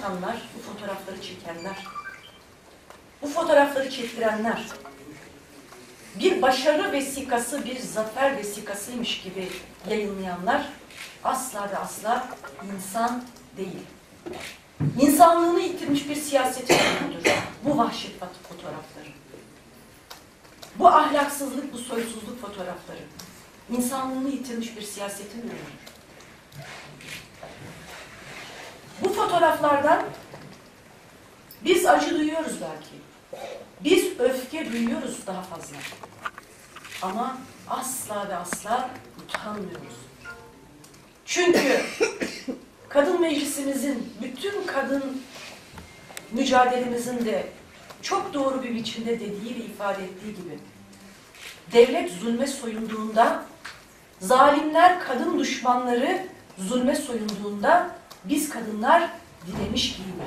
tutanlar, bu fotoğrafları çekenler, bu fotoğrafları çektirenler, bir başarı vesikası, bir zafer vesikasıymış gibi yayınlayanlar asla ve asla insan değil. İnsanlığını yitirmiş bir siyasetin ürünüdür bu vahşet fotoğrafları. Bu ahlaksızlık, bu soysuzluk fotoğrafları. İnsanlığını yitirmiş bir siyasetin ürünüdür. Bu fotoğraflardan biz acı duyuyoruz belki. Biz öfke duyuyoruz daha fazla. Ama asla ve asla utanmıyoruz. Çünkü kadın meclisimizin, bütün kadın mücadelemizin de çok doğru bir biçimde dediği ve ifade ettiği gibi devlet zulme soyunduğunda, zalimler, kadın düşmanları zulme soyunduğunda biz kadınlar direnmiş giyiniriz.